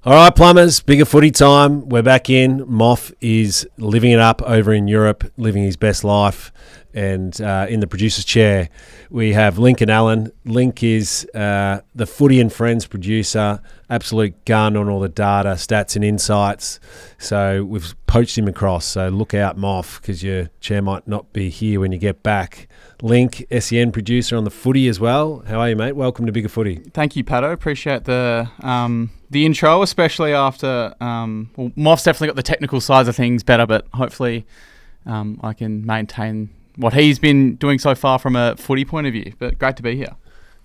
All right, plumbers, bigger footy time. We're back in. Moff is living it up over in Europe, living his best life. And in the producer's chair, we have Lincoln Allan. Link is the Footy and Friends producer, absolute gun on all the data, stats and insights. So we've poached him across. So look out, Moff, because your chair might not be here when you get back. Link, SEN producer on the footy as well. How are you, mate? Welcome to Bigger Footy. Thank you, Patto. Appreciate the intro, especially after Moff's definitely got the technical sides of things better, but hopefully I can maintain what he's been doing so far from a footy point of view. But great to be here.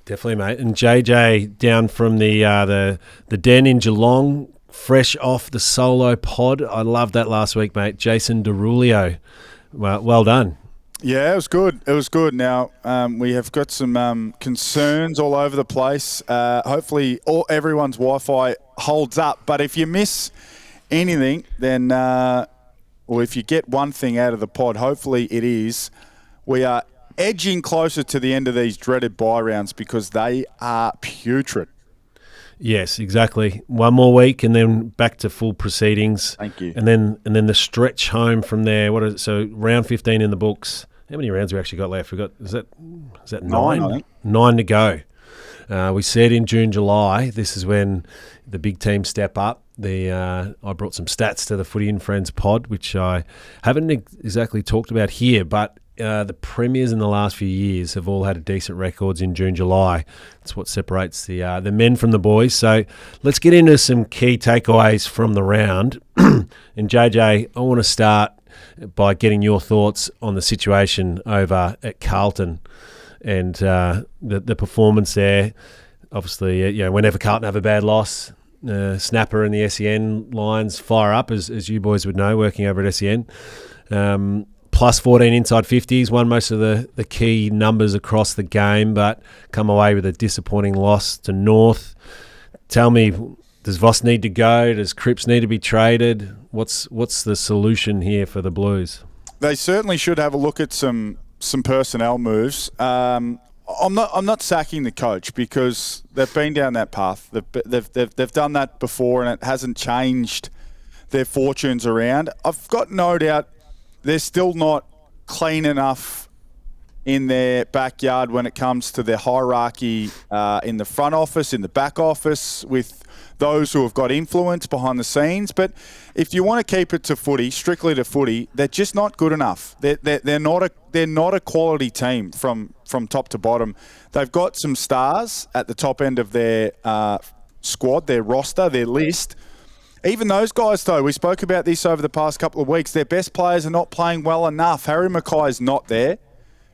Definitely, mate. And JJ down from the den in Geelong, fresh off the solo pod. I loved that last week, mate. Jason Derulio. Well done. Yeah, it was good. It was good. Now, we have got some concerns all over the place. Hopefully, everyone's Wi-Fi holds up. But if you miss anything, then, or if you get one thing out of the pod, hopefully it is we are edging closer to the end of these dreaded bye rounds because they are putrid. Yes, exactly. One more week and then back to full proceedings. Thank you. And then the stretch home from there. So round 15 in the books. How many rounds we actually got left? Is that 9? I think. 9 to go. We said in June, July, this is when the big teams step up. I brought some stats to the Footy and Friends pod, which I haven't exactly talked about here, but the premiers in the last few years have all had decent records in June, July. That's what separates the men from the boys. So let's get into some key takeaways from the round. And JJ, I want to start by getting your thoughts on the situation over at Carlton and the performance there. Obviously, whenever Carlton have a bad loss, Snapper and the SEN lines fire up, as you boys would know, working over at SEN. Plus 14 inside 50s, won most of the key numbers across the game, but come away with a disappointing loss to North. Tell me, does Voss need to go? Does Cripps need to be traded? What's the solution here for the Blues? They certainly should have a look at some personnel moves. I'm not sacking the coach because they've been down that path. They've done that before and it hasn't changed their fortunes around. I've got no doubt they're still not clean enough in their backyard when it comes to their hierarchy in the front office, in the back office, with those who have got influence behind the scenes. But if you want to keep it to footy, strictly to footy, they're just not good enough. They're not a quality team from top to bottom. They've got some stars at the top end of their squad, their roster, their list. Even those guys, though, we spoke about this over the past couple of weeks, their best players are not playing well enough. Harry Mackay's not there.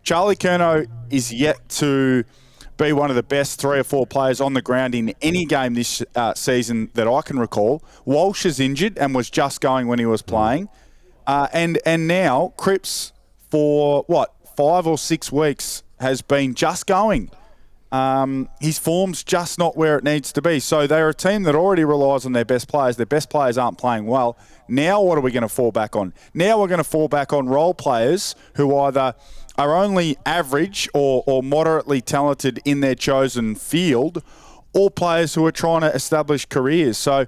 Charlie Curnow is yet to be one of the best 3 or 4 players on the ground in any game this season that I can recall. Walsh is injured and was just going when he was playing. And now Cripps, for 5 or 6 weeks, has been just going. His form's just not where it needs to be. So they're a team that already relies on their best players. Their best players aren't playing well. Now what are we going to fall back on? Now we're going to fall back on role players who either are only average or moderately talented in their chosen field, or players who are trying to establish careers. So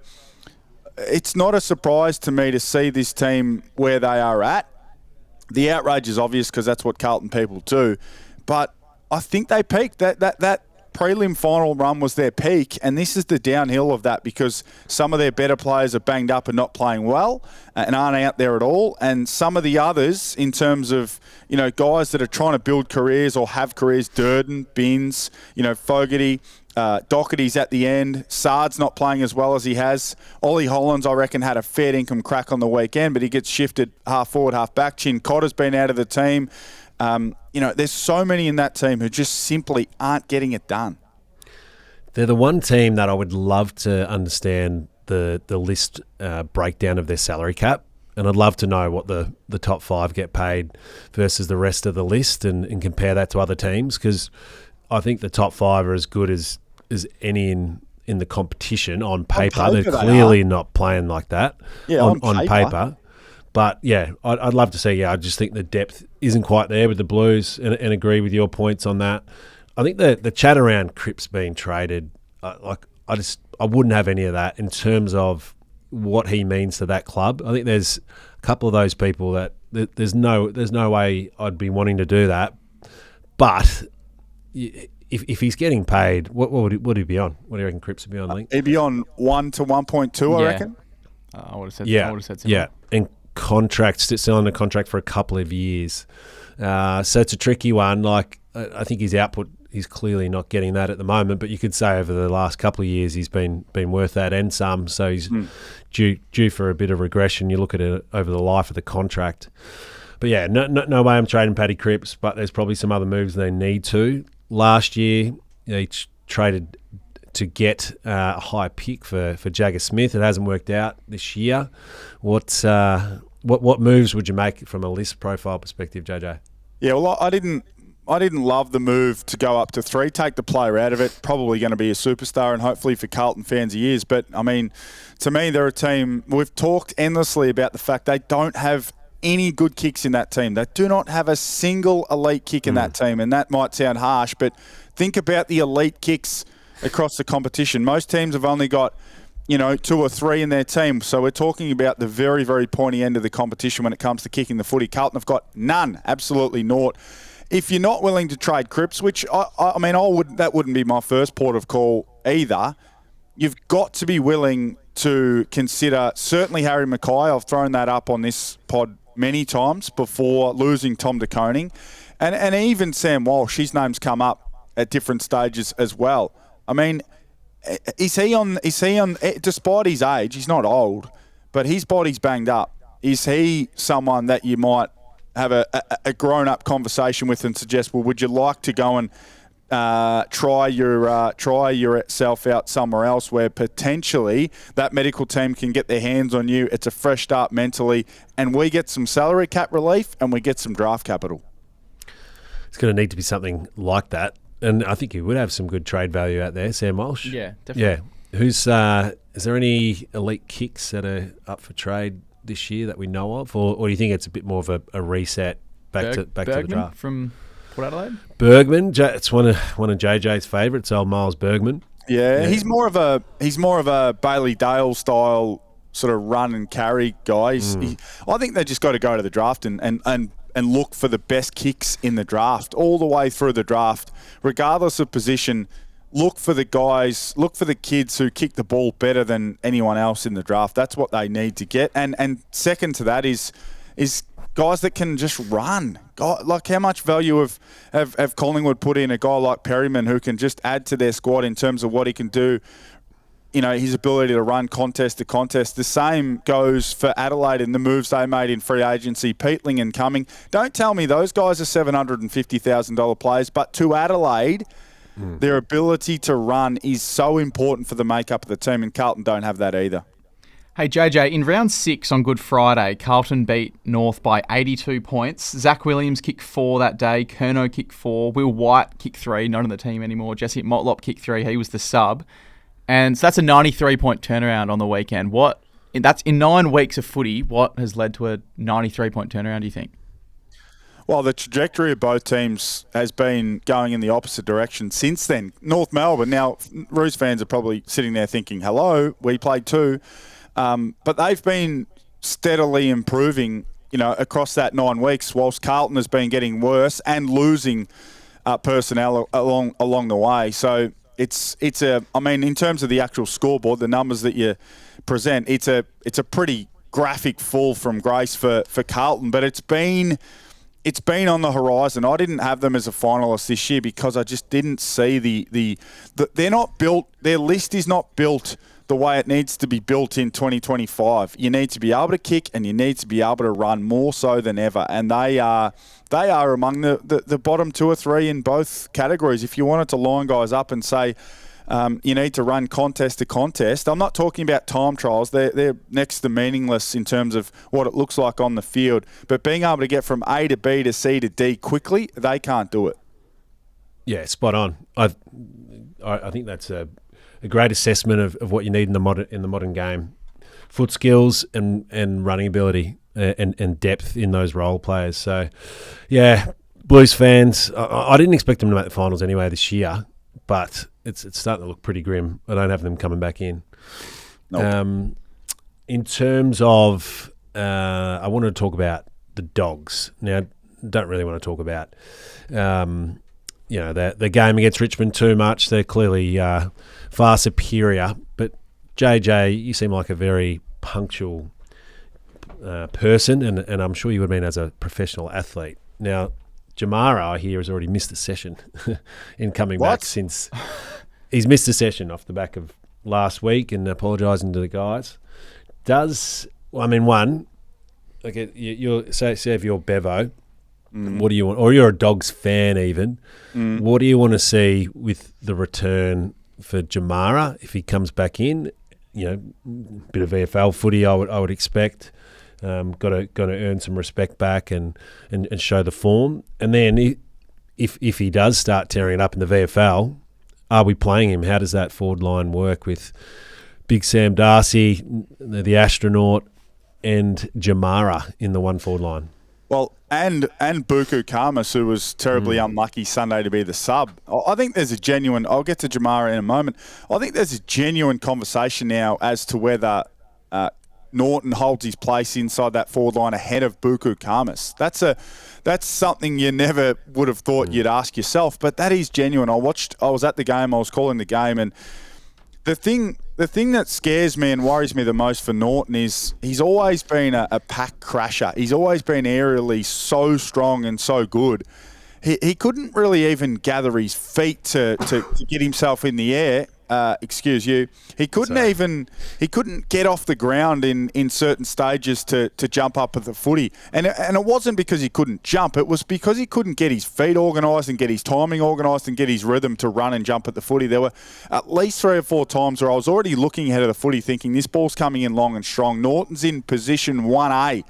it's not a surprise to me to see this team where they are at. The outrage is obvious because that's what Carlton people do. But I think they peaked. That prelim final run was their peak, and this is the downhill of that because some of their better players are banged up and not playing well and aren't out there at all. And some of the others, in terms of guys that are trying to build careers or have careers, Durden, Binns, Fogarty, Doherty's at the end. Sard's not playing as well as he has. Ollie Hollands, I reckon, had a fair income crack on the weekend, but he gets shifted half forward, half back. Chin Cotter's been out of the team. There's so many in that team who just simply aren't getting it done. They're the one team that I would love to understand the list breakdown of their salary cap. And I'd love to know what the top 5 get paid versus the rest of the list and compare that to other teams, because I think the top 5 are as good as any in the competition on paper. They're clearly not playing like that on paper. But, yeah, I'd love to see. I just think the depth isn't quite there with the Blues and agree with your points on that. I think the chat around Cripps being traded, I just I wouldn't have any of that in terms of what he means to that club. I think there's a couple of those people that there's no way I'd be wanting to do that. But if he's getting paid, what would he be on? What do you reckon Cripps would be on, Link? He'd be on 1 to 1.2, I reckon. I would have said. Yeah, I would have said something. Yeah, and still on a contract for a couple of years. So it's a tricky one. Like, I think his output, he's clearly not getting that at the moment, but you could say over the last couple of years he's been worth that and some. So he's due for a bit of regression. You look at it over the life of the contract. But yeah, no way I'm trading Paddy Cripps, but there's probably some other moves they need to. Last year, he traded to get a high pick for Jagger Smith. It hasn't worked out this year. What moves would you make from a list profile perspective, JJ? Yeah, well, I didn't love the move to go up to 3, take the player out of it. Probably going to be a superstar, and hopefully for Carlton fans he is. But, I mean, to me, they're a team. We've talked endlessly about the fact they don't have any good kicks in that team. They do not have a single elite kick in that team, and that might sound harsh, but think about the elite kicks across the competition. Most teams have only got 2 or 3 in their team. So we're talking about the very, very pointy end of the competition when it comes to kicking the footy. Carlton have got none, absolutely naught. If you're not willing to trade Cripps, which that wouldn't be my first port of call either, you've got to be willing to consider certainly Harry Mackay. I've thrown that up on this pod many times before losing Tom De Koning, and even Sam Walsh. His name's come up at different stages as well. I mean, is he on, despite his age, he's not old, but his body's banged up. Is he someone that you might have a grown-up conversation with and suggest, well, would you like to go and try yourself out somewhere else where potentially that medical team can get their hands on you? It's a fresh start mentally, and we get some salary cap relief and we get some draft capital. It's going to need to be something like that. And I think he would have some good trade value out there, Sam Walsh. Yeah, definitely. Yeah. Is there any elite kicks that are up for trade this year that we know of? Or do you think it's a bit more of a reset back to the draft? From Port Adelaide? Bergman, it's one of JJ's favourites, old Miles Bergman. Yeah, he's more of a Bailey Dale style sort of run and carry guy. I think they just got to go to the draft and look for the best kicks in the draft all the way through the draft, regardless of position. Look for the guys, look for the kids who kick the ball better than anyone else in the draft. That's what they need to get. And second to that is guys that can just run. Like, how much value have Collingwood put in a guy like Perryman who can just add to their squad in terms of what he can do, his ability to run contest to contest. The same goes for Adelaide and the moves they made in free agency, Peatling and Cumming. Don't tell me those guys are $750,000 players, but to Adelaide, their ability to run is so important for the makeup of the team, and Carlton don't have that either. Hey, JJ, in round 6 on Good Friday, Carlton beat North by 82 points. Zach Williams kicked 4 that day. Curnow kicked 4. Will White kicked 3, not on the team anymore. Jesse Motlop kicked 3. He was the sub. And so that's a 93-point turnaround on the weekend. That's in 9 weeks of footy. What has led to a 93-point turnaround, do you think? Well, the trajectory of both teams has been going in the opposite direction since then. North Melbourne, now Roos fans are probably sitting there thinking, hello, we played 2. But they've been steadily improving, across that 9 weeks, whilst Carlton has been getting worse and losing personnel along the way. So in terms of the actual scoreboard, the numbers that you present, it's a pretty graphic fall from grace for Carlton, but it's been on the horizon. I didn't have them as a finalist this year because I just didn't see they're not built. Their list is not built the way it needs to be built in 2025. You need to be able to kick and you need to be able to run more so than ever. And they are among the bottom 2 or 3 in both categories. If you wanted to line guys up and say you need to run contest to contest, I'm not talking about time trials. They're next to meaningless in terms of what it looks like on the field. But being able to get from A to B to C to D quickly, they can't do it. Yeah, spot on. I think that's a great assessment of what you need in the modern game. Foot skills and running ability and depth in those role players. So, yeah, Blues fans, I didn't expect them to make the finals anyway this year, but it's starting to look pretty grim. I don't have them coming back in. Nope. In terms of, I want to talk about the Dogs. Now, don't really want to talk about, the game against Richmond too much. They're clearly far superior. But JJ, you seem like a very punctual person, and I'm sure you would have been as a professional athlete. Now, Jamara, I hear, has already missed a session in coming back since he's missed a session off the back of last week and apologising to the guys. Okay, you're say if you're Bevo, what do you want, or you're a Dogs fan even, what do you want to see with the return for Jamara if he comes back in? Bit of VFL footy I would expect. Got to earn some respect back and show the form. And then if he does start tearing it up in the VFL, are we playing him? How does that forward line work with Big Sam Darcy, the astronaut, and Jamara in the one forward line? Well, and Buku Kamas, who was terribly unlucky Sunday to be the sub. I think there's a genuine – I'll get to Jamara in a moment. I think there's a genuine conversation now as to whether Norton holds his place inside that forward line ahead of Buku Kamas. That's something you never would have thought you'd ask yourself, but that is genuine. I was at the game, I was calling the game, and the thing that scares me and worries me the most for Norton is he's always been a pack crasher. He's always been aerially so strong and so good. He couldn't really even gather his feet to get himself in the air. He couldn't get off the ground in certain stages to jump up at the footy. And it wasn't because he couldn't jump. It was because he couldn't get his feet organised and get his timing organised and get his rhythm to run and jump at the footy. There were at least 3 or 4 times where I was already looking ahead of the footy thinking this ball's coming in long and strong. Norton's in position 1A.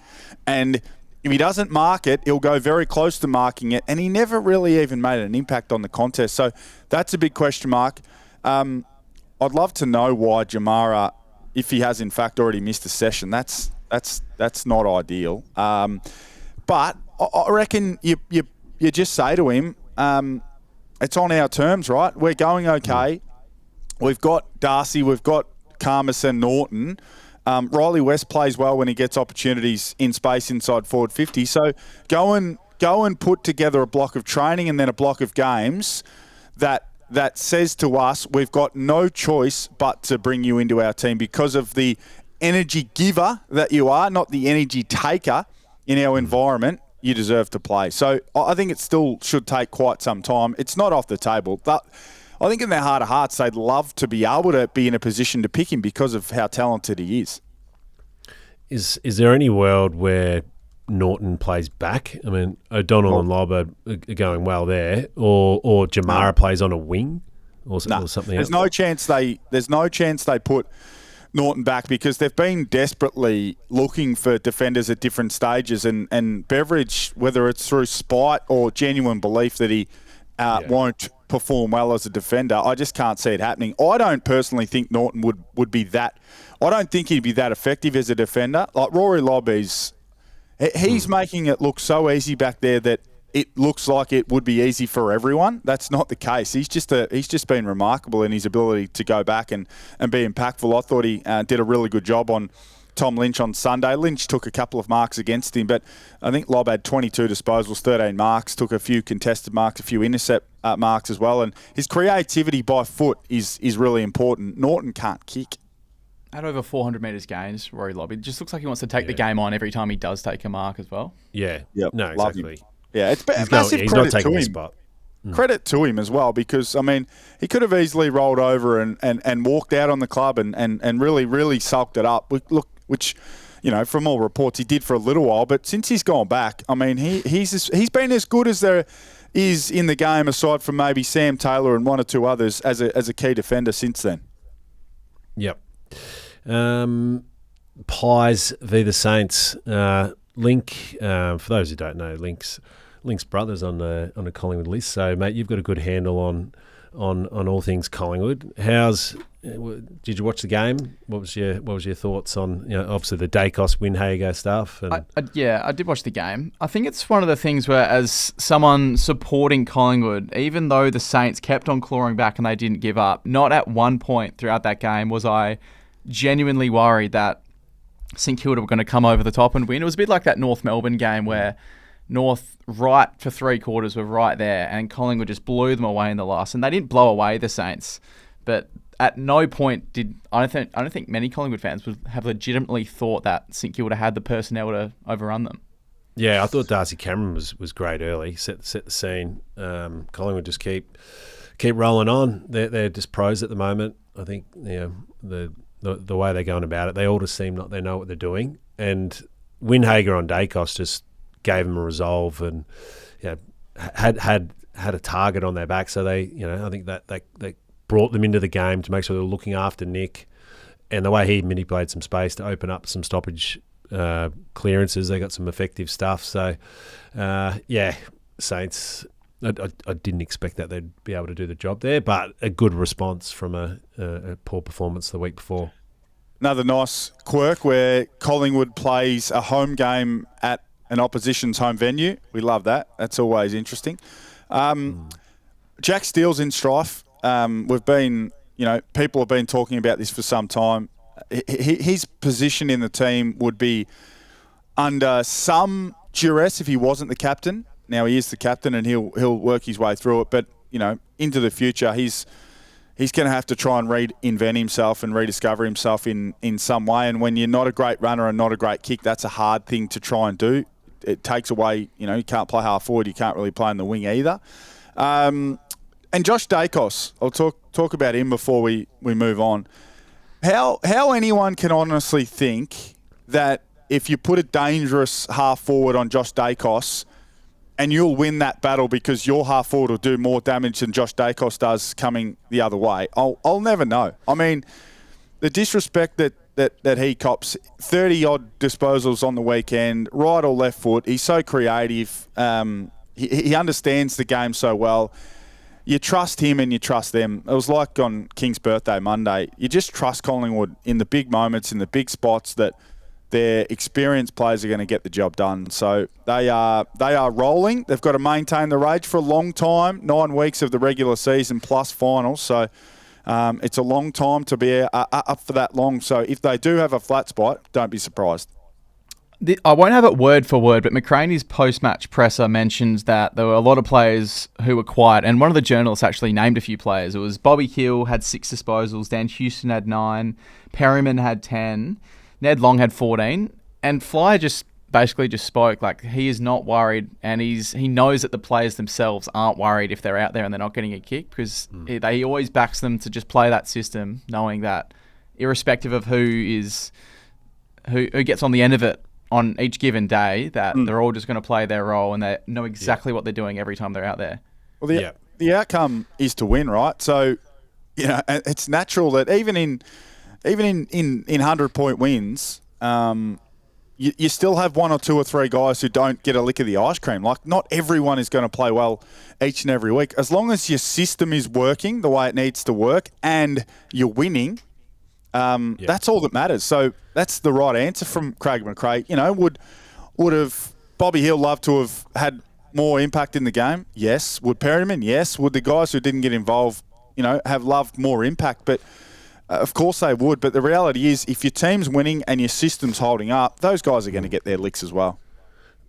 And if he doesn't mark it, he'll go very close to marking it. And he never really even made an impact on the contest. So that's a big question mark. I'd love to know why Jamara, if he has in fact already missed a session, that's not ideal. But I reckon you just say to him, it's on our terms, right? We're going okay. We've got Darcy, we've got Karmas and Norton. Riley West plays well when he gets opportunities in space inside forward 50. So go and put together a block of training and then a block of games that says to us we've got no choice but to bring you into our team because of the energy giver that you are, not the energy taker in our environment. You deserve to play. So I think it still should take quite some time. It's not off the table. But I think in their heart of hearts, they'd love to be able to be in a position to pick him because of how talented he is. Is there any world where Norton plays back? I mean, O'Donnell and Lobb are going well there, or Jamara plays on a wing, or something else. There's no chance they put Norton back because they've been desperately looking for defenders at different stages, and Beveridge, whether it's through spite or genuine belief that he won't perform well as a defender, I just can't see it happening. I don't personally think Norton would be that. I don't think he'd be that effective as a defender. Like Rory Lobb he's making it look so easy back there that it looks like it would be easy for everyone. That's not the case. He's just been remarkable in his ability to go back and be impactful. I thought he did a really good job on Tom Lynch on Sunday. Lynch took a couple of marks against him, but I think Lobb had 22 disposals, 13 marks, took a few contested marks, a few intercept marks as well. And his creativity by foot is really important. Norton can't kick. At over 400 metres gains, Rory Lobb. It just looks like he wants to take the game on every time he does take a mark as well. Yeah. Yep. No, exactly. Yeah, it's massive credit to him. Spot. Credit to him as well because, I mean, he could have easily rolled over and walked out on the club and really, really sulked it up. Which, from all reports, he did for a little while. But since he's gone back, I mean, he's been as good as there is in the game aside from maybe Sam Taylor and one or two others as a key defender since then. Yep. Pies v the Saints. Link, for those who don't know, Link's brothers on a Collingwood list. So, mate, you've got a good handle on all things Collingwood. Did you watch the game? What was your thoughts on obviously the Dacos Windhager stuff? And I did watch the game. I think it's one of the things where, as someone supporting Collingwood, even though the Saints kept on clawing back and they didn't give up, not at one point throughout that game was I genuinely worried that St Kilda were going to come over the top and win. It was a bit like that North Melbourne game where North, right for 3/4, were right there, and Collingwood just blew them away in the last. And they didn't blow away the Saints, but at no point I don't think many Collingwood fans would have legitimately thought that St Kilda had the personnel to overrun them. Yeah, I thought Darcy Cameron was great early, set the scene. Collingwood just keep rolling on. They're just pros at the moment. I think the way they're going about it, they all just seem like they know what they're doing. And Windhager on Dacos just gave them a resolve and had a target on their back. So they, I think that they brought them into the game to make sure they were looking after Nick. And the way he manipulated some space to open up some stoppage clearances, they got some effective stuff. So, Saints, I didn't expect that they'd be able to do the job there, but a good response from a poor performance the week before. Another nice quirk where Collingwood plays a home game at an opposition's home venue. We love that. That's always interesting. Jack Steele's in strife. We've been, people have been talking about this for some time. His position in the team would be under some duress if he wasn't the captain. Now he is the captain and he'll work his way through it. But, into the future, he's going to have to try and reinvent himself and rediscover himself in some way. And when you're not a great runner and not a great kick, that's a hard thing to try and do. It takes away, you can't play half forward. You can't really play in the wing either. And Josh Dacos, I'll talk about him before we move on. How anyone can honestly think that if you put a dangerous half forward on Josh Dacos and you'll win that battle because your half forward will do more damage than Josh Dacos does coming the other way, I'll never know. I mean, the disrespect that he cops, 30-odd disposals on the weekend, right or left foot. He's so creative. He understands the game so well. You trust him and you trust them. It was like on King's birthday Monday. You just trust Collingwood in the big moments, in the big spots, that their experienced players are going to get the job done. So they are rolling. They've got to maintain the rage for a long time, 9 weeks of the regular season plus finals. So it's a long time to be up for that long. So if they do have a flat spot, don't be surprised. I won't have it word for word, but McCraney's post-match presser mentions that there were a lot of players who were quiet, and one of the journalists actually named a few players. It was Bobby Hill had 6 disposals, Dan Houston had 9, Perryman had 10, Ned Long had 14, and Fly just basically just spoke like he is not worried, and he knows that the players themselves aren't worried if they're out there and they're not getting a kick, because he always backs them to just play that system, knowing that irrespective of who gets on the end of it on each given day, that they're all just going to play their role and they know exactly what they're doing every time they're out there. Well, the outcome is to win, right? So, it's natural that even in 100-point wins, you still have 1 or 2 or 3 guys who don't get a lick of the ice cream. Like, not everyone is going to play well each and every week. As long as your system is working the way it needs to work and you're winning, that's all that matters. So that's the right answer from Craig McRae. Would have Bobby Hill loved to have had more impact in the game? Yes. Would Perryman? Yes. Would the guys who didn't get involved, have loved more impact? But of course they would. But the reality is, if your team's winning and your system's holding up, those guys are going to get their licks as well.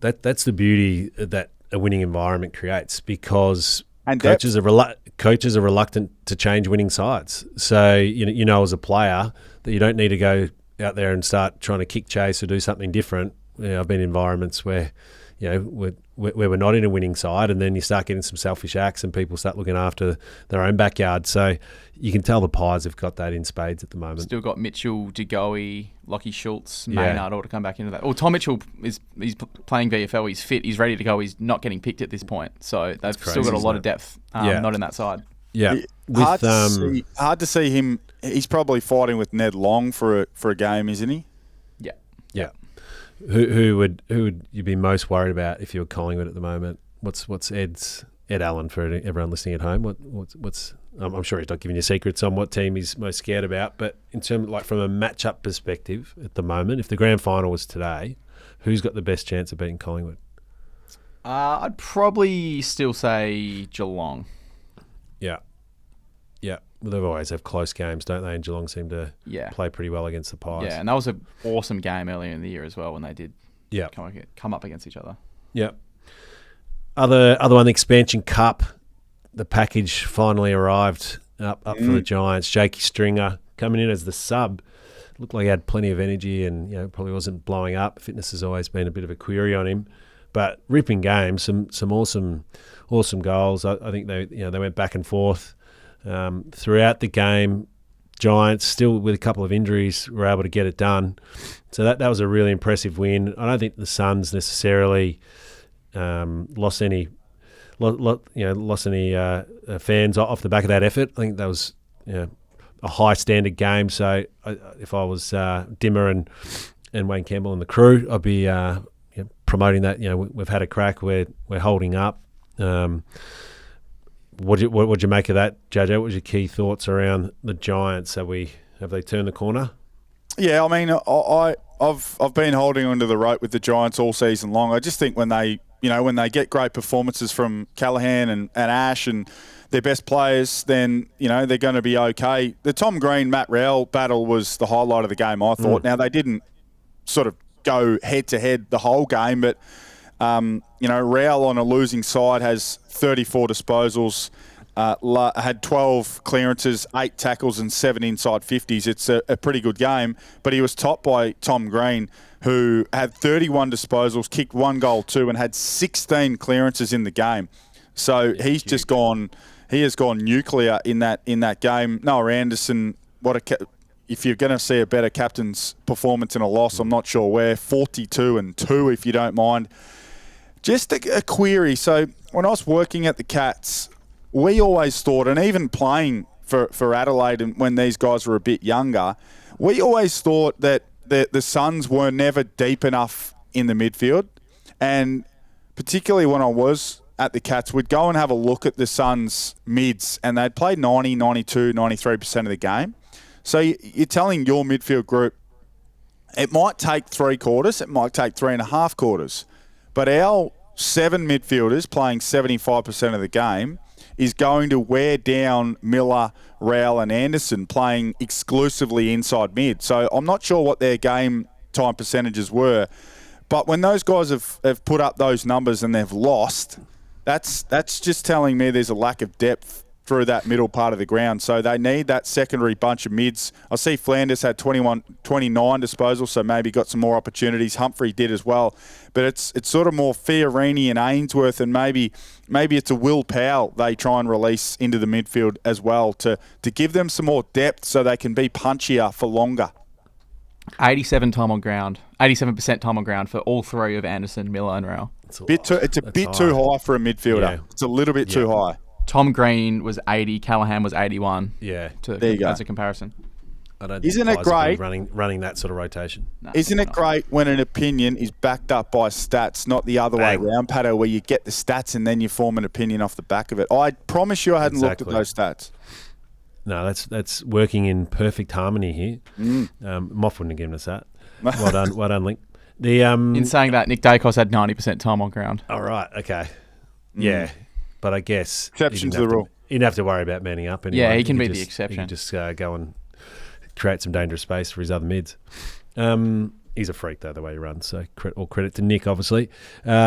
That's the beauty that a winning environment creates, because coaches are reluctant to change winning sides. So as a player that you don't need to go out there and start trying to kick chase or do something different. I've been in environments where we're not in a winning side, and then you start getting some selfish acts and people start looking after their own backyard. So you can tell the Pies have got that in spades at the moment. Still got Mitchell, DeGoey, Lockie Schultz, Maynard all to come back into that. Well, Tom Mitchell he's playing VFL. He's fit. He's ready to go. He's not getting picked at this point. So they've still got a lot of depth. Not in that side. Yeah, hard to see him. He's probably fighting with Ned Long for a game, isn't he? Yeah. Who would you be most worried about if you were Collingwood at the moment? What's Ed's Ed Allan, for everyone listening at home, what's I'm sure he's not giving you secrets on what team he's most scared about, but in terms of, from a matchup perspective at the moment, if the grand final was today, who's got the best chance of beating Collingwood? I'd probably still say Geelong. Yeah. Well, they always have close games, don't they? And Geelong seem to play pretty well against the Pies. Yeah, and that was an awesome game earlier in the year as well when they did come up against each other. Yeah. Other one, the Expansion Cup. The package finally arrived up for the Giants. Jakey Stringer coming in as the sub. Looked like he had plenty of energy and probably wasn't blowing up. Fitness has always been a bit of a query on him. But ripping game, some awesome goals. I think they went back and forth throughout the game. Giants, still with a couple of injuries, were able to get it done. So that was a really impressive win. I don't think the Suns necessarily lost any fans off the back of that effort. I think that was a high standard game. So if I was Dimmer and Wayne Campbell and the crew, I'd be promoting that. We've had a crack. We're holding up. What'd you make of that, JJ? What was your key thoughts around the Giants? Have they turned the corner? Yeah, I mean, I've been holding onto the rope with the Giants all season long. I just think when they get great performances from Callahan and Ash and their best players, then they're going to be okay. The Tom Green Matt Rowell battle was the highlight of the game, I thought. Now they didn't sort of go head to head the whole game, but Rowell on a losing side has 34 disposals, had 12 clearances, 8 tackles and 7 inside 50s. It's a pretty good game, but he was topped by Tom Green, who had 31 disposals, kicked 1 goal too, and had 16 clearances in the game. So he has gone nuclear in that game. Noah Anderson, if you're going to see a better captain's performance in a loss, I'm not sure where. 42-2, if you don't mind. Just a query. So when I was working at the Cats, we always thought, and even playing for Adelaide and when these guys were a bit younger, we always thought that the Suns were never deep enough in the midfield. And particularly when I was at the Cats, we'd go and have a look at the Suns mids, and they'd play 90, 92, 93% of the game. So you're telling your midfield group, it might take 3 quarters, it might take 3.5 quarters. But our 7 midfielders playing 75% of the game is going to wear down Miller, Rowell and Anderson playing exclusively inside mid. So I'm not sure what their game time percentages were. But when those guys have put up those numbers and they've lost, that's just telling me there's a lack of depth through that middle part of the ground. So they need that secondary bunch of mids. I see Flanders had 29 disposals, so maybe got some more opportunities. Humphrey did as well. But it's sort of more Fiorini and Ainsworth, and maybe it's a Will Powell they try and release into the midfield as well to give them some more depth so they can be punchier for longer. 87% time on ground for all 3 of Anderson, Miller and Rowell. It's a bit too high for a midfielder. Yeah. It's a little bit too high. Tom Green was 80, Callahan was 81. Yeah. There you go. As a comparison. Isn't it great running that sort of rotation? No, isn't it great when an opinion is backed up by stats, not the other way around, Patto, where you get the stats and then you form an opinion off the back of it? I promise you I hadn't looked at those stats. No, that's working in perfect harmony here. Moff wouldn't have given us that. Well done, Link. In saying that, Nick Dacos had 90% time on ground. All right, okay. Yeah, but I guess exception to the rule. You didn't have to worry about manning up anyway. Yeah, he can be the exception. He can just go and create some dangerous space for his other mids. He's a freak, though, the way he runs. So all credit to Nick, obviously.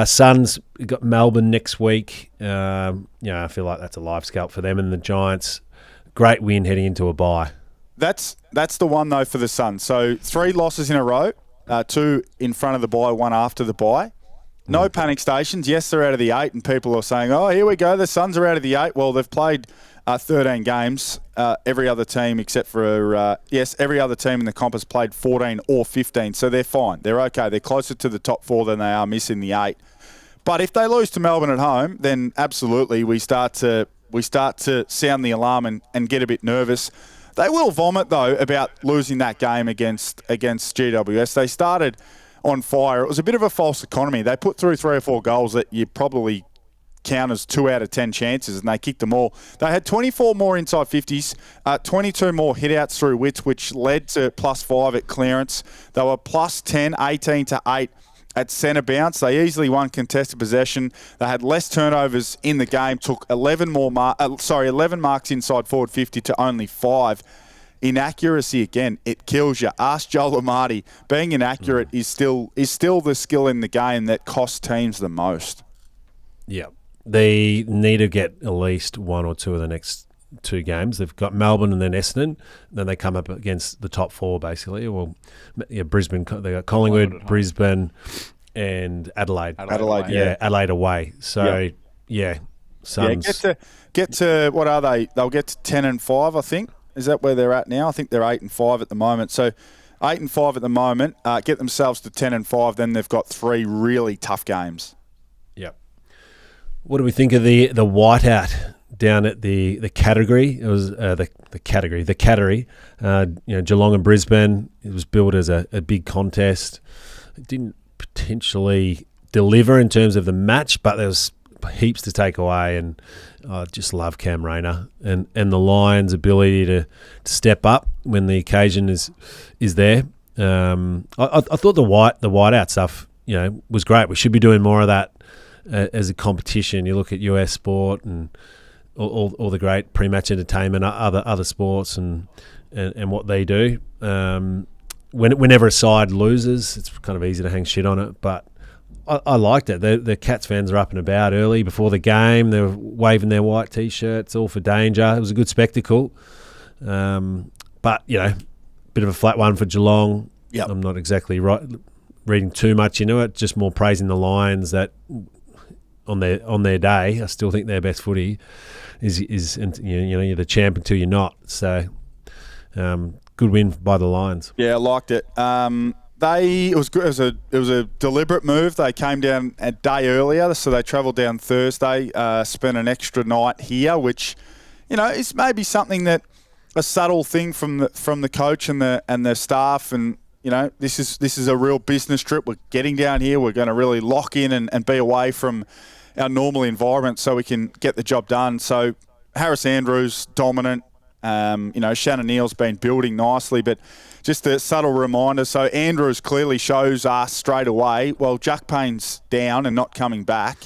Suns got Melbourne next week. I feel like that's a live scalp for them. And the Giants, great win heading into a bye. That's the one, though, for the Suns. So 3 losses in a row, 2 in front of the bye, 1 after the bye. No panic stations. Yes, they're out of the 8, and people are saying, oh, here we go, the Suns are out of the 8. Well, they've played 13 games. Every other team except for, every other team in the comp has played 14 or 15, so they're fine. They're okay. They're closer to the top 4 than they are missing the 8. But if they lose to Melbourne at home, then absolutely we start to sound the alarm and get a bit nervous. They will vomit, though, about losing that game against GWS. They started on fire. It was a bit of a false economy. They put through 3 or 4 goals that you probably count as 2 out of 10 chances, and they kicked them all. They had 24 more inside 50s, 22 more hit-outs through width, which led to +5 at clearance. They were +10, 18 to 8 at centre bounce. They easily won contested possession. They had less turnovers in the game, took 11 marks inside forward 50 to only 5. Inaccuracy, again, it kills you. Ask Joel Amati. Being inaccurate is still the skill in the game that costs teams the most. Yeah. They need to get at least 1 or 2 of the next 2 games. They've got Melbourne and then Essendon. Then they come up against the top 4, basically. Well, yeah, Brisbane. They got Collingwood, Brisbane, and Adelaide. Adelaide, yeah. Adelaide away. So, Suns. Get to what are they? They'll get to 10 and 5, I think. Is that where they're at now? I think they're 8 and 5 at the moment. So 8 and 5 at the moment. Get themselves to 10 and 5. Then they've got 3 really tough games. Yep. What do we think of the whiteout down at the category? It was the Cattery. Geelong and Brisbane. It was billed as a big contest. It didn't potentially deliver in terms of the match, but there was heaps to take away, and I just love Cam Rayner and the Lions' ability to step up when the occasion is there. I thought the whiteout stuff was great. We should be doing more of that as a competition. You look at US sport and all the great pre-match entertainment, other sports and what they do. Whenever a side loses, it's kind of easy to hang shit on it, but I liked it. The Cats fans are up and about early before the game. They were waving their white T-shirts, all for danger. It was a good spectacle. But, bit of a flat one for Geelong. Yep. I'm not exactly reading too much into it, just more praising the Lions that on their day, I still think their best footy is you're the champ until you're not. So, good win by the Lions. Yeah, I liked it. It was a deliberate move. They came down a day earlier, so they travelled down Thursday, spent an extra night here, which, is maybe something that a subtle thing from the coach and the staff, and this is a real business trip. We're getting down here. We're going to really lock in and be away from our normal environment so we can get the job done. So Harris Andrews dominant. Shannon Neal's been building nicely, but just a subtle reminder. So Andrews clearly shows us straight away, well, Jack Payne's down and not coming back.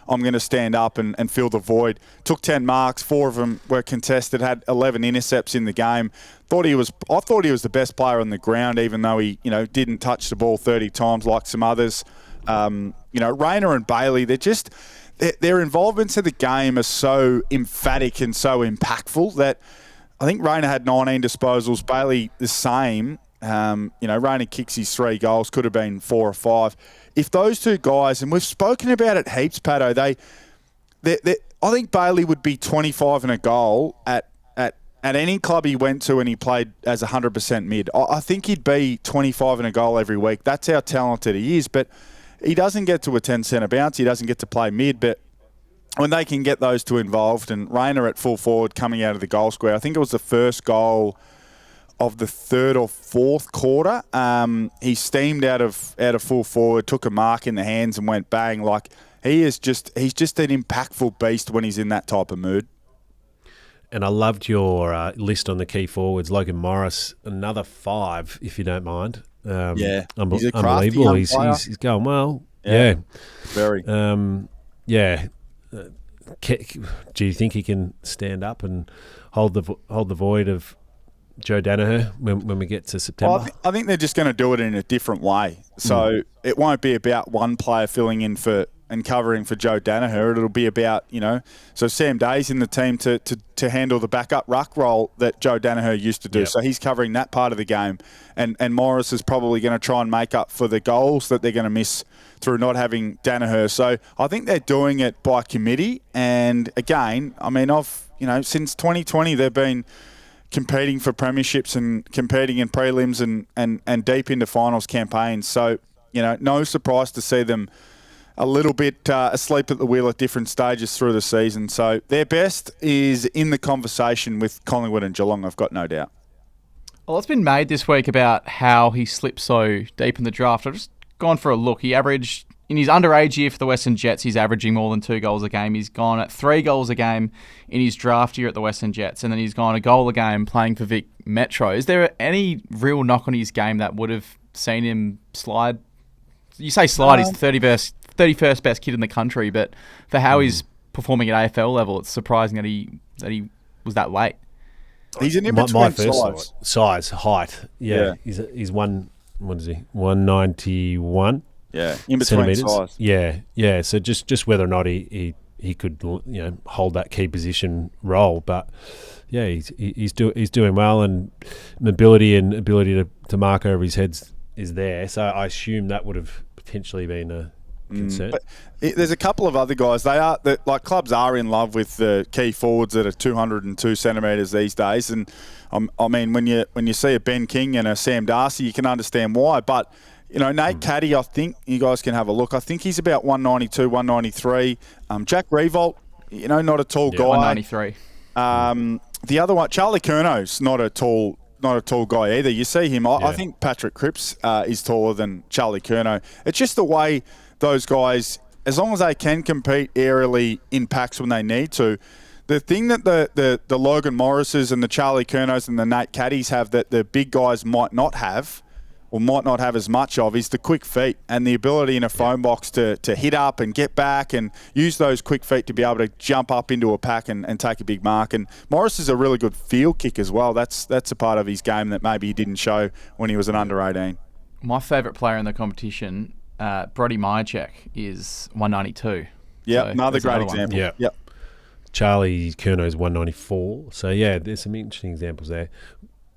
I'm going to stand up and fill the void. Took 10 marks, 4 of them were contested, had 11 intercepts in the game. I thought he was the best player on the ground, even though he, didn't touch the ball 30 times like some others. Rayner and Bailey, their involvements in the game are so emphatic and so impactful that I think Rayner had 19 disposals, Bailey the same. Rayner kicks his 3 goals, could have been 4 or 5. If those 2 guys, and we've spoken about it heaps, Patto, I think Bailey would be 25 and a goal at any club he went to and he played as 100% mid. I think he'd be 25 and a goal every week. That's how talented he is, but he doesn't get to a 10 centre bounce. He doesn't get to play mid, but when they can get those 2 involved, and Rayner at full forward coming out of the goal square, I think it was the first goal of the 3rd or 4th quarter. He steamed out of full forward, took a mark in the hands and went bang. Like he's just an impactful beast when he's in that type of mood. And I loved your list on the key forwards. Logan Morris, another 5, if you don't mind. He's a crafty unbelievable. young He's going well. Yeah. Very. Do you think he can stand up and hold the void of Joe Danaher when we get to September? Well, I think they're just going to do it in a different way. So it won't be about one player filling in for and covering for Joe Danaher. It'll be about, so Sam Day's in the team to handle the backup ruck role that Joe Danaher used to do. Yep. So he's covering that part of the game. And Morris is probably going to try and make up for the goals that they're going to miss through not having Danaher. So I think they're doing it by committee. And again, since 2020, they've been competing for premierships and competing in prelims and deep into finals campaigns. So, no surprise to see them a little bit asleep at the wheel at different stages through the season. So their best is in the conversation with Collingwood and Geelong, I've got no doubt. Well, it's been made this week about how he slipped so deep in the draft. I've just gone for a look. He averaged, in his underage year for the Western Jets, he's averaging more than 2 goals a game. He's gone at 3 goals a game in his draft year at the Western Jets, and then he's gone a goal a game playing for Vic Metro. Is there any real knock on his game that would have seen him slide? You say slide, he's the 31st best kid in the country, but for how he's performing at AFL level, it's surprising that he was that late. He's an in-between size, height. Yeah. He's 191. Yeah, in between size. Yeah. So just whether or not he could hold that key position role, but yeah, he's doing well, and mobility and ability to mark over his head is there. So I assume that would have potentially been a concern. But there's a couple of other guys. Clubs are in love with the key forwards that are 202 centimetres these days, and I mean when you see a Ben King and a Sam Darcy, you can understand why. But Nate Caddy, I think you guys can have a look. I think he's about 192, 193. Jack Revolt, not a tall guy. 193. The other one, Charlie Curnow's not a tall guy either. You see him. I think Patrick Cripps is taller than Charlie Curnow. It's just the way those guys, as long as they can compete aerially in packs when they need to. The thing that the Logan Morrises and the Charlie Curnows and the Nate Caddies have that the big guys might not have, or might not have as much of, is the quick feet and the ability in a phone box to hit up and get back and use those quick feet to be able to jump up into a pack and take a big mark. And Morris is a really good field kick as well. That's a part of his game that maybe he didn't show when he was an under 18. My favourite player in the competition, Brody Myercheck, is 192. Yeah, so another great example. Yeah. Yep. Charlie Curnow's 194. So yeah, there's some interesting examples there.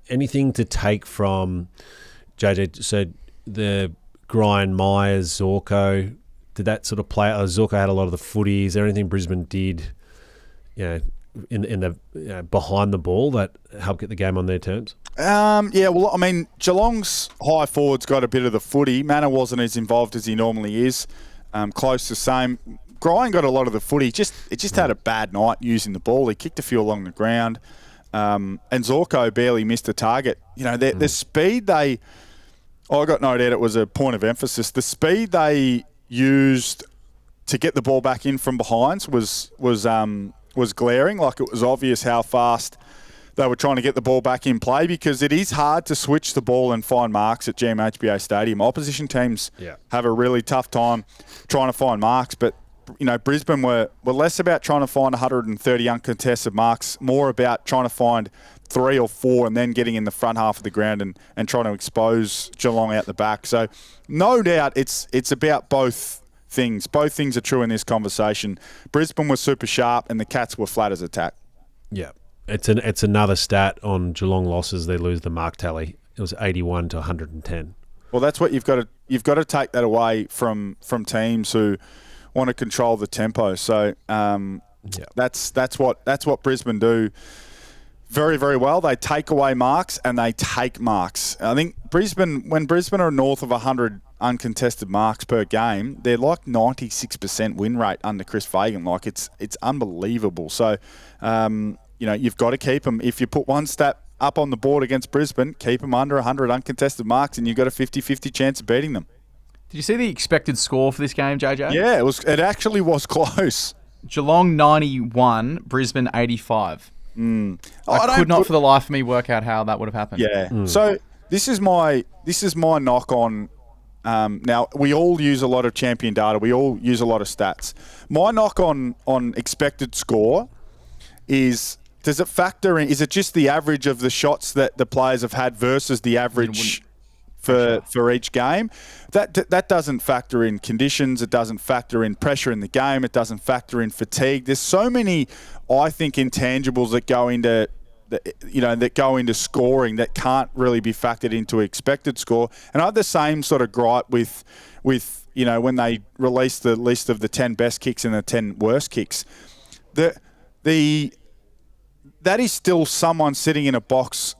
Anything to take from JJ? So the Grind, Myers, Zorko, did that sort of play? Zorko had a lot of the footy. Is there anything Brisbane did, in the behind the ball that helped get the game on their terms? Well, I mean, Geelong's high forwards got a bit of the footy. Manor wasn't as involved as he normally is. Close to the same. Grind got a lot of the footy. It just had a bad night using the ball. He kicked a few along the ground. And Zorko barely missed a target. The speed I got no doubt it was a point of emphasis. The speed they used to get the ball back in from behind was glaring. Like, it was obvious how fast they were trying to get the ball back in play, because it is hard to switch the ball and find marks at GMHBA Stadium. Opposition teams have a really tough time trying to find marks, but Brisbane were less about trying to find 130 uncontested marks, more about trying to find 3 or 4 and then getting in the front half of the ground and trying to expose Geelong out the back. So no doubt it's about both things. Both things are true in this conversation. Brisbane was super sharp and the Cats were flat as attack. Yeah. It's another stat on Geelong losses. They lose the mark tally. It was 81 to 110. Well, that's what you've got to take that away from teams who want to control the tempo. So that's what Brisbane do very, very well. They take away marks and they take marks. I think when Brisbane are north of 100 uncontested marks per game, they're like 96% win rate under Chris Fagan. Like, it's unbelievable. So you've got to keep them. If you put one stat up on the board against Brisbane, keep them under 100 uncontested marks, and you've got a 50-50 chance of beating them. Did you see the expected score for this game, JJ? Yeah, it actually was close. Geelong 91, Brisbane 85. I could not for the life of me work out how that would have happened. Yeah. So this is my knock on. Now, we all use a lot of champion data. We all use a lot of stats. My knock on expected score is, does it factor in? Is it just the average of the shots that the players have had versus the average for each game? That doesn't factor in conditions. It doesn't factor in pressure in the game. It doesn't factor in fatigue. There's so many, I think, intangibles that go into scoring that can't really be factored into expected score. And I have the same sort of gripe with when they released the list of the 10 best kicks and the 10 worst kicks. That is still someone sitting in a box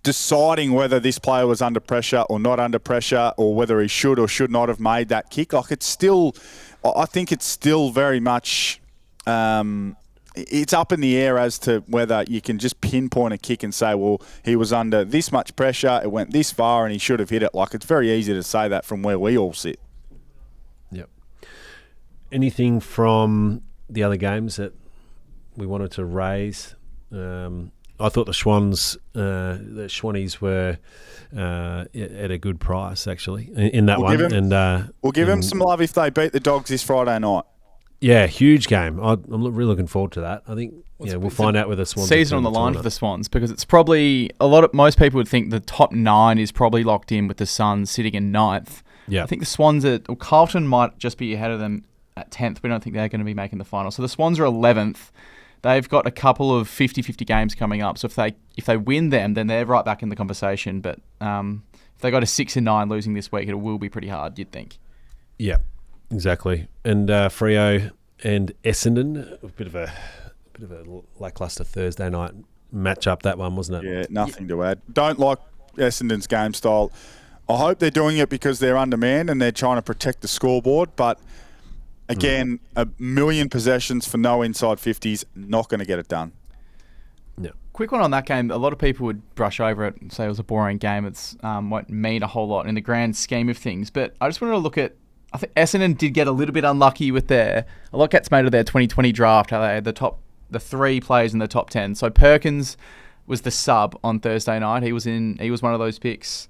deciding whether this player was under pressure or not under pressure, or whether he should or should not have made that kick. Like, I think it's still very much, it's up in the air as to whether you can just pinpoint a kick and say, well, he was under this much pressure, it went this far, and he should have hit it. Like, it's very easy to say that from where we all sit. Yep. anything from the other games that we wanted to raise? I thought the Schwannies were at a good price, actually, in that one. We'll give them some love if they beat the Dogs this Friday night. Yeah, huge game. I'm really looking forward to that. I think we'll find out whether the Swans season on the line for the Swans, because it's probably most people would think the top 9 is probably locked in with the Suns sitting in 9th. Yeah, I think the Swans Carlton might just be ahead of them at 10th. We don't think they're going to be making the final. So the Swans are 11th. They've got a couple of 50-50 games coming up. So if they win them, then they're right back in the conversation. But if they go to 6-9 losing this week, it will be pretty hard, you'd think. Yeah, exactly. And Freo and Essendon, a bit of a lackluster Thursday night match-up, that one, wasn't it? Yeah, nothing to add. Don't like Essendon's game style. I hope they're doing it because they're undermanned and they're trying to protect the scoreboard, but again, a million possessions for no inside 50s, not going to get it done. Yeah. Quick one on that game. A lot of people would brush over it and say it was a boring game. It's won't mean a whole lot in the grand scheme of things. But I just wanted to look at, I think Essendon did get a little bit unlucky with a lot gets made of their 2020 draft, how they had the 3 players in the top 10. So Perkins was the sub on Thursday night. He was one of those picks.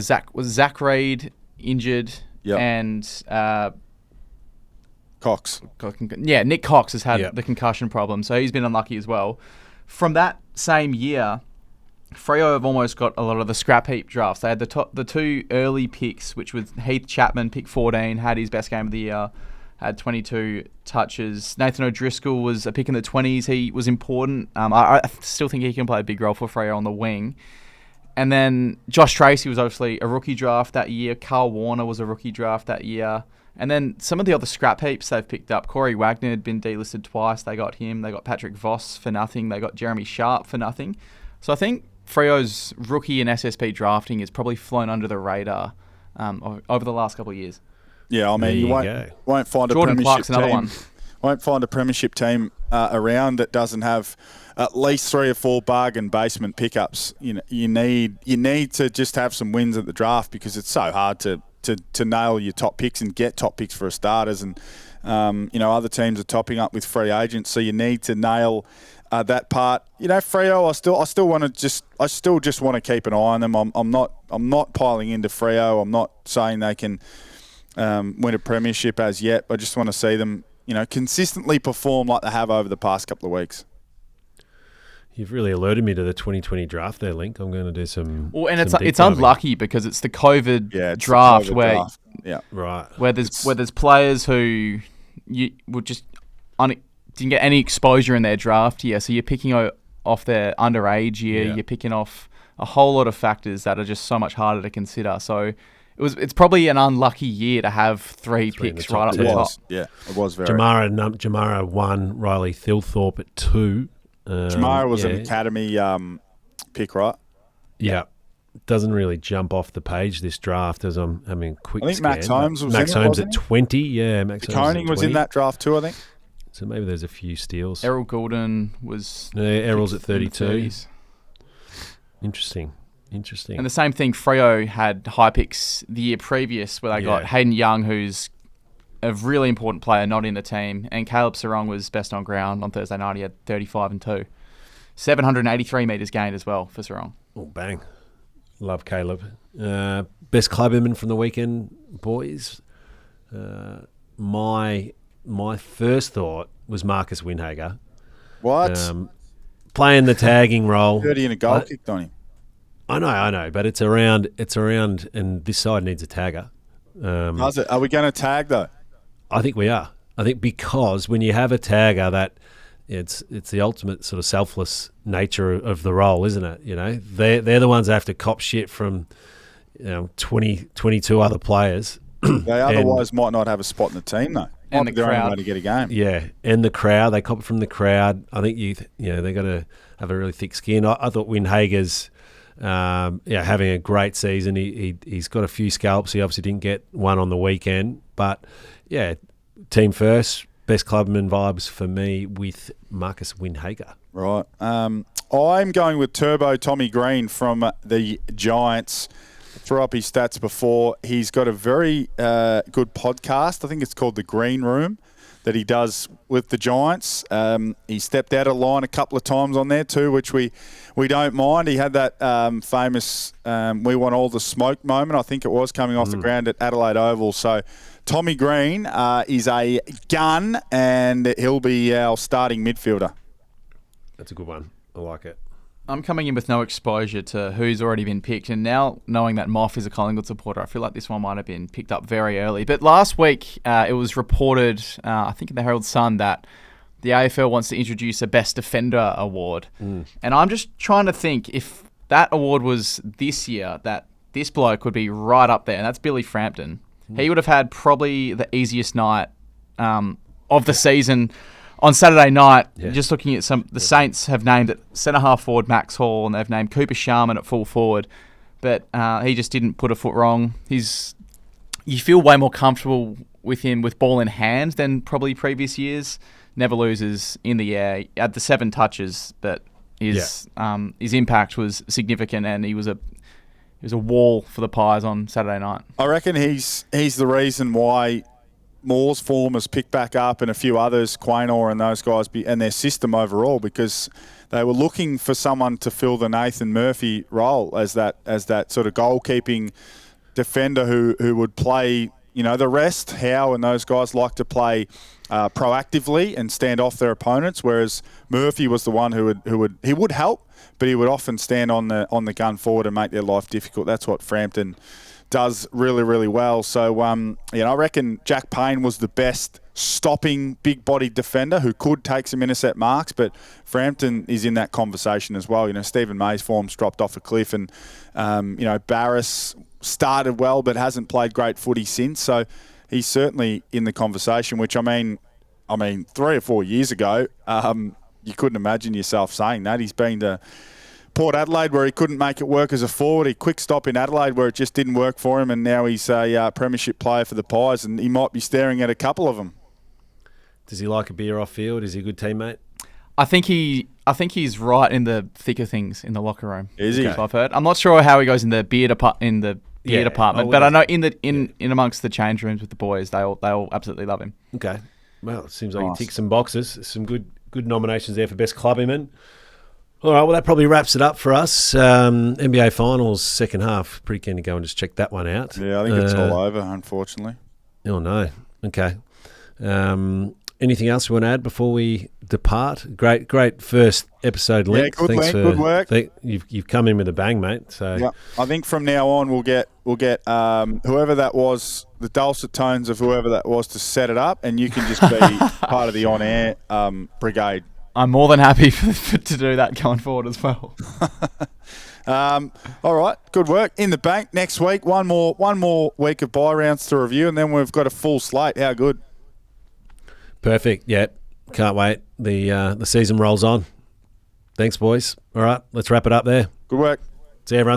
Zach Reid injured, and Cox. Yeah, Nick Cox has had the concussion problem, so he's been unlucky as well. From that same year, Freo have almost got a lot of the scrap heap drafts. They had the 2 early picks, which was Heath Chapman, pick 14, had his best game of the year, had 22 touches. Nathan O'Driscoll was a pick in the 20s. He was important. I still think he can play a big role for Freo on the wing. And then Josh Tracy was obviously a rookie draft that year. Carl Warner was a rookie draft that year. And then some of the other scrap heaps they've picked up. Corey Wagner had been delisted twice. They got him. They got Patrick Voss for nothing. They got Jeremy Sharp for nothing. So I think Freo's rookie and SSP drafting has probably flown under the radar over the last couple of years. Yeah, I mean, you won't find Jordan a premiership Clark's another team. one. Won't find a premiership team around that doesn't have at least 3 or 4 bargain basement pickups. You need to just have some wins at the draft, because it's so hard to nail your top picks and get top picks for starters, and other teams are topping up with free agents, so you need to nail that part. Freo, I still just want to keep an eye on them. I'm not piling into Freo. I'm not saying they can win a premiership as yet. I just want to see them consistently perform like they have over the past couple of weeks. You've really alerted me to the 2020 draft there, Link. I'm going to do some. Well, and it's unlucky because it's the COVID draft where there's players who you would just didn't get any exposure in their draft year. So you're picking off their underage year. Yeah. You're picking off a whole lot of factors that are just so much harder to consider. So it's probably an unlucky year to have 3 picks right up the top. Yeah, it was very. Jamara 1, Riley Thilthorpe at 2. Jamara was an academy pick, right? Yeah. Doesn't really jump off the page, this draft, as I'm having a quick scan. I think Max Holmes was Max in Holmes it, at 20. Yeah, Max Holmes Koning was in that draft too, I think. So maybe there's a few steals. Errol Goulden was... Errol's at 32. Interesting. And the same thing, Freo had high picks the year previous where they got Hayden Young, who's a really important player, not in the team, and Caleb Sarong was best on ground on Thursday night. He had 35 and 2. 783 metres gained as well for Sarong. Oh, bang. Love Caleb. Best clubman from the weekend, boys. My first thought was Marcus Windhager. What? Playing the tagging role. 30 and a goal kicked on him. I know, but it's around, and this side needs a tagger. How's it? Are we going to tag though? I think we are. I think because when you have a tagger, that it's the ultimate sort of selfless nature of the role, isn't it? They're the ones that have to cop shit from 22 other players. They otherwise might not have a spot in the team though. And the crowd to get a game. Yeah, and the crowd, they cop it from the crowd. I think they got to have a really thick skin. I thought Windhager's having a great season. He's got a few scalps. He obviously didn't get one on the weekend, but yeah, team first, best clubman vibes for me with Marcus Windhager. Right. I'm going with Turbo Tommy Green from the Giants. threw up his stats before. He's got a very good podcast. I think it's called The Green Room, that he does with the Giants. He stepped out of line a couple of times on there too, which we don't mind. He had that famous "We Want All the Smoke" moment, I think it was, coming off the ground at Adelaide Oval. So Tommy Green is a gun, and he'll be our starting midfielder. That's a good one. I like it. I'm coming in with no exposure to who's already been picked, and now knowing that Moff is a Collingwood supporter, I feel like this one might have been picked up very early. But last week, it was reported, I think in the Herald Sun, that the AFL wants to introduce a Best Defender award. And I'm just trying to think, if that award was this year, that this bloke would be right up there, and that's Billy Frampton. He would have had probably the easiest night of the season. On Saturday night, just looking at the Saints have named it centre-half forward Max Hall, and they've named Cooper Sharman at full forward, but he just didn't put a foot wrong. You feel way more comfortable with him with ball in hand than probably previous years. Never loses in the air. He had the 7 touches, but his impact was significant, and he was a wall for the Pies on Saturday night. I reckon he's the reason why Moore's form has picked back up, and a few others, Quaynor and those guys, and their system overall, because they were looking for someone to fill the Nathan Murphy role as that sort of goalkeeping defender who would play, the rest. Howe and those guys like to play proactively and stand off their opponents, whereas Murphy was the one who would help, but he would often stand on the gun forward and make their life difficult. That's what Frampton does really, really well. So, I reckon Jack Payne was the best stopping big-bodied defender who could take some intercept marks, but Frampton is in that conversation as well. Stephen May's form's dropped off a cliff, and, Barris started well but hasn't played great footy since, so he's certainly in the conversation, which, I mean, 3 or 4 years ago, you couldn't imagine yourself saying that. He's been to Port Adelaide, where he couldn't make it work as a forward. He quick stop in Adelaide, where it just didn't work for him, and now he's a premiership player for the Pies, and he might be staring at a couple of them. Does he like a beer off field? Is he a good teammate? I think he's right in the thick of things in the locker room. Is he? I've heard. I'm not sure how he goes in the beer department, but I know in amongst the change rooms with the boys, they all absolutely love him. Okay, well, it seems like he ticks some boxes. Some good nominations there for best clubbyman. All right, well, that probably wraps it up for us. NBA Finals, second half. Pretty keen to go and just check that one out. Yeah, I think it's all over, unfortunately. Oh, no. Okay. Anything else you want to add before we depart? Great first episode, Link. Yeah, good work. You've come in with a bang, mate. So yeah, I think from now on we'll get whoever that was, the dulcet tones of whoever that was, to set it up, and you can just be part of the on-air brigade. I'm more than happy to do that going forward as well. All right, good work. In the bank next week. One more week of bye rounds to review, and then we've got a full slate. How good? Perfect. Yeah, can't wait. The season rolls on. Thanks, boys. All right, let's wrap it up there. Good work. See you, everyone.